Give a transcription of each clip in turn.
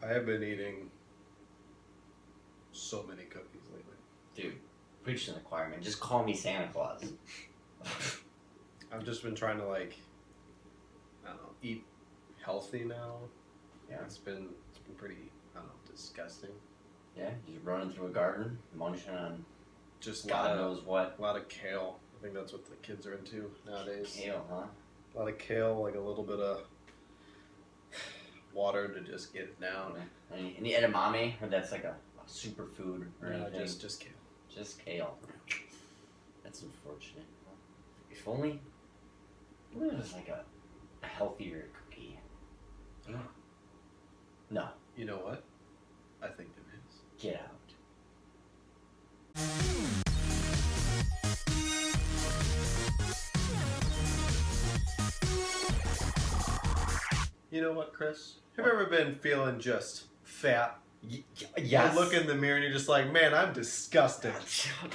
I have been eating so many cookies lately. Dude, preach to the choir, man. Just call me Santa Claus. I've just been trying to eat healthy now. Yeah. It's been pretty, disgusting. Yeah, just running through a garden, munching on Just God knows what. a lot of kale. I think that's what the kids are into nowadays. Kale, huh? A lot of kale, like a little bit of water to just get it down. Any edamame, or that's like a superfood or anything? Just kale. Just kale. That's unfortunate. If only there was like a healthier cookie. No. You know what? I think there is. Get out. You know what, Chris? Have you ever been feeling just fat? Yes. You look in the mirror and you're just like, man, I'm disgusting.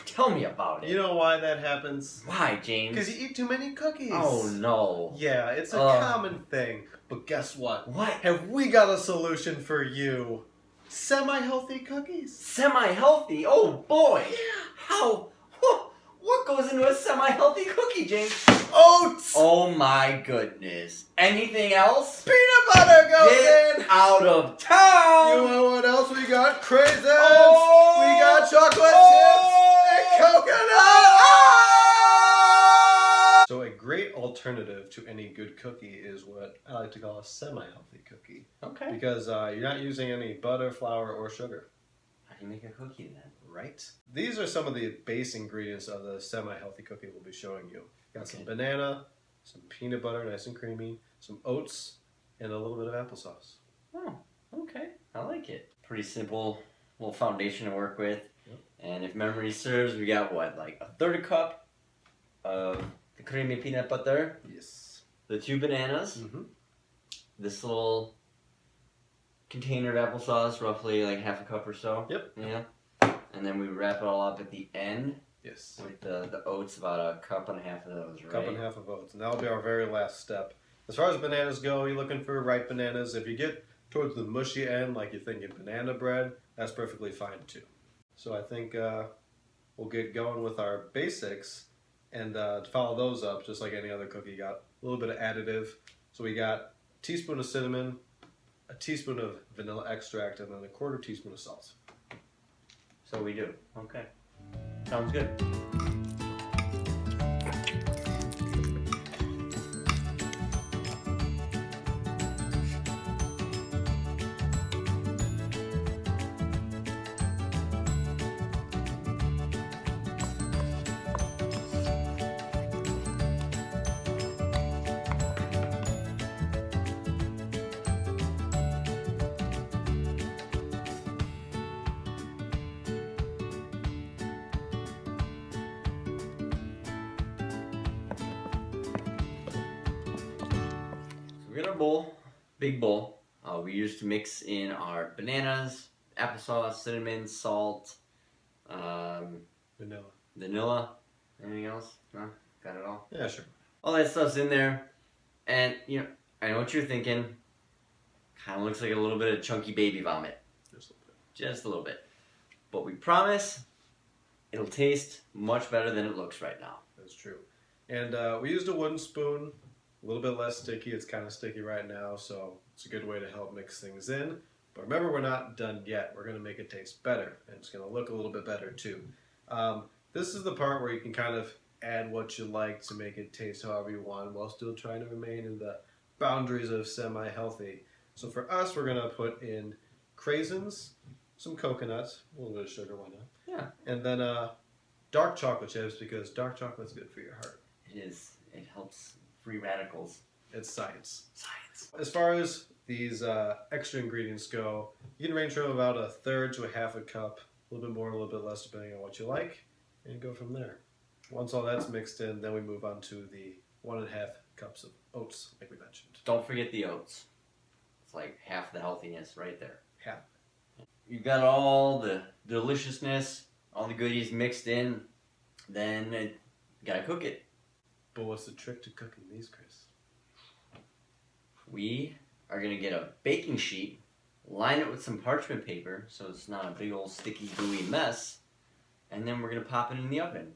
Tell me about it. You know why that happens? Why, James? Because you eat too many cookies. Oh, no. Yeah, it's a common thing. But guess what? What? Have we got a solution for you? Semi-healthy cookies. Semi-healthy? Oh, boy. Yeah. How? What goes into a semi-healthy cookie, James? Oats! Oh, my goodness. Anything else? Peanut butter goes Get in! out of town! You know what else we got? Craisins! Oh! We got chocolate chips and coconut! So a great alternative to any good cookie is what I like to call a semi-healthy cookie. Okay. Because you're not using any butter, flour, or sugar. How do you make a cookie then? Right. These are some of the base ingredients of the semi-healthy cookie we'll be showing you. Got some banana, some peanut butter, nice and creamy, some oats, and a little bit of applesauce. Oh, okay. I like it. Pretty simple little foundation to work with. Yep. And if memory serves, we got what, like a third cup of the creamy peanut butter, Yes. the 2 bananas, Mm-hmm. this little container of applesauce, roughly like half a cup or so. Yep. Yeah. And then we wrap it all up at the end Yes. with the oats, about a cup and a half of those, right? Cup and a half of oats. And that'll be our very last step. As far as bananas go, you're looking for ripe bananas. If you get towards the mushy end, like you're thinking banana bread, that's perfectly fine too. So I think we'll get going with our basics. And to follow those up, just like any other cookie, you got a little bit of additive. So we got a teaspoon of cinnamon, a teaspoon of vanilla extract, and then a 1/4 teaspoon of salt. So we do. Okay. Sounds good. We got our bowl, big bowl. We used to mix in our bananas, applesauce, cinnamon, salt, vanilla. Anything else? No? Got it all? Yeah, sure. All that stuff's in there. And, I know what you're thinking. Kind of looks like a little bit of chunky baby vomit. Just a little bit. Just a little bit. But we promise it'll taste much better than it looks right now. That's true. And we used a wooden spoon. A little bit less sticky. It's kind of sticky right now, so it's a good way to help mix things in. But remember, we're not done yet. We're going to make it taste better, and it's going to look a little bit better too. This is the part where you can kind of add what you like to make it taste however you want, while still trying to remain in the boundaries of semi-healthy. So for us, we're going to put in craisins, some coconuts, a little bit of sugar, why not? Yeah. And then dark chocolate chips, because dark chocolate's good for your heart. It is. It helps free radicals. It's science. Science. As far as these extra ingredients go, you can range from about 1/3 to 1/2 cup, a little bit more, a little bit less, depending on what you like, and go from there. Once all that's mixed in, then we move on to the 1.5 cups of oats, like we mentioned. Don't forget the oats. It's like half the healthiness right there. Half. You got all the deliciousness, all the goodies mixed in, then you gotta cook it. But what's the trick to cooking these, Chris? We are gonna get a baking sheet line it with some parchment paper so it's not a big old sticky gooey mess, and then we're gonna pop it in the oven.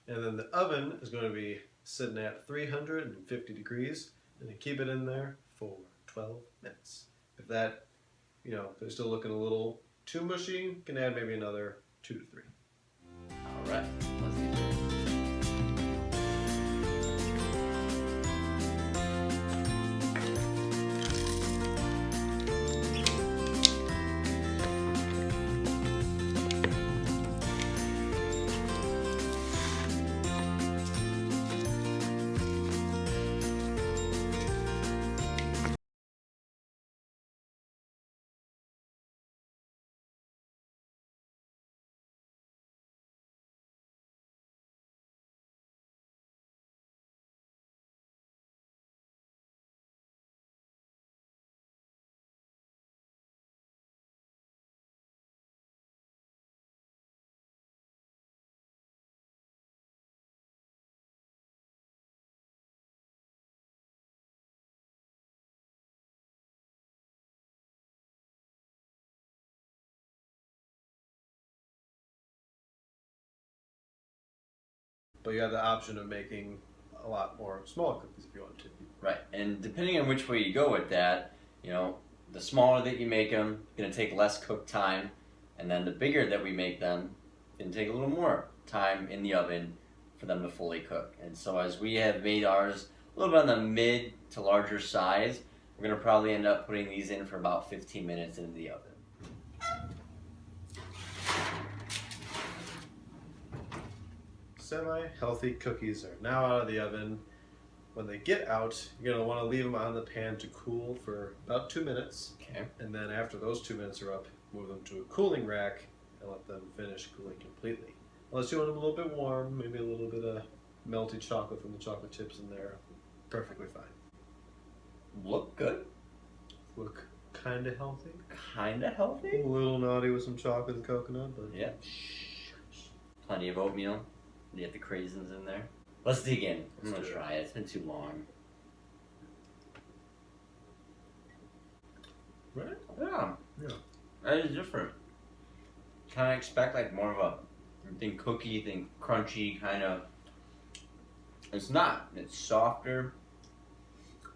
And then the oven is going to be sitting at 350 degrees, and you keep it in there for 12 minutes. If that, if they're still looking a little too mushy, you can add maybe another 2 to 3. All right, let's get to it. But you have the option of making a lot more small cookies if you want to. Right, and depending on which way you go with that, the smaller that you make them, going to take less cook time, and then the bigger that we make them, going to take a little more time in the oven for them to fully cook. And so as we have made ours a little bit on the mid to larger size, we're going to probably end up putting these in for about 15 minutes into the oven. Semi-healthy cookies are now out of the oven. When they get out, you're going to want to leave them on the pan to cool for about 2 minutes. Okay. And then after those 2 minutes are up, move them to a cooling rack and let them finish cooling completely. Unless you want them a little bit warm, maybe a little bit of melty chocolate from the chocolate chips in there. Perfectly fine. Look good. Look kind of healthy. Kind of healthy. A little naughty with some chocolate and coconut, but Yeah. Plenty of oatmeal. You get the craisins in there. Let's dig in. I'm Let's gonna do it. try it. It's been too long. Right? Yeah. Yeah. That is different. Kind of expect like more of a think cookie, think crunchy kind of. It's not. It's softer,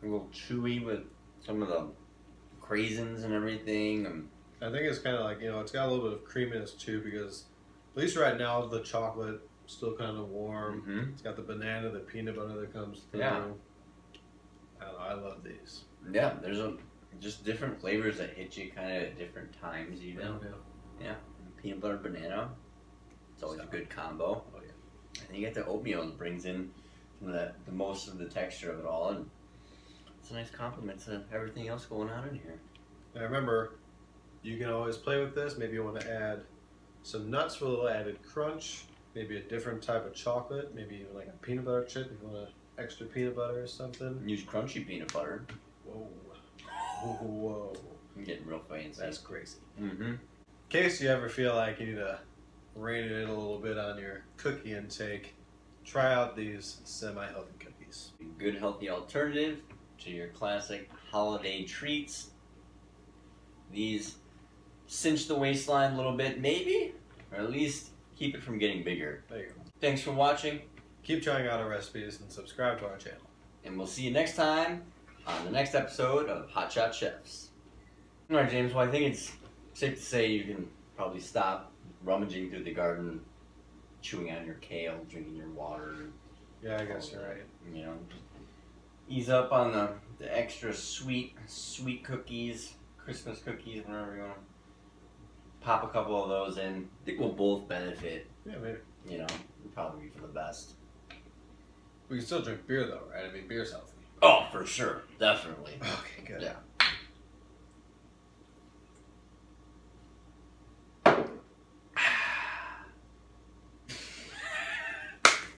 a little chewy with some of the craisins and everything. And I think it's kind of like, it's got a little bit of creaminess too, because at least right now the chocolate is still kind of warm. Mhm. It's got the banana, the peanut butter that comes through. Yeah. I don't know, I love these. yeah, there's just different flavors that hit you kind of at different times. Yeah. Peanut butter banana. It's always a good combo. Oh yeah. And then you get the oatmeal that brings in the most of the texture of it all, and it's a nice compliment to everything else going on in here. Now remember, you can always play with this. Maybe you want to add some nuts for a little added crunch. Maybe a different type of chocolate. Maybe even like a peanut butter chip if you want extra peanut butter or something. Use crunchy peanut butter. Whoa. Whoa. I'm getting real fancy. That's crazy. Mm-hmm. In case you ever feel like you need to rein it in a little bit on your cookie intake, try out these semi-healthy cookies. Good healthy alternative to your classic holiday treats. These cinch the waistline a little bit, maybe, or at least keep it from getting bigger. There you go. Thanks for watching, Keep trying out our recipes and subscribe to our channel. and we'll see you next time on the next episode of Hot Shot Chefs. All right, James. Well, I think it's safe to say you can probably stop rummaging through the garden, chewing on your kale, drinking your water. Yeah, I guess you're right. Ease up on the extra sweet cookies, Christmas cookies, whatever you want to pop a couple of those in. I think we'll both benefit. Yeah, maybe. It'll probably be for the best. We can still drink beer though, right? I mean, beer's healthy. Oh, for sure, definitely. Okay, good. Yeah.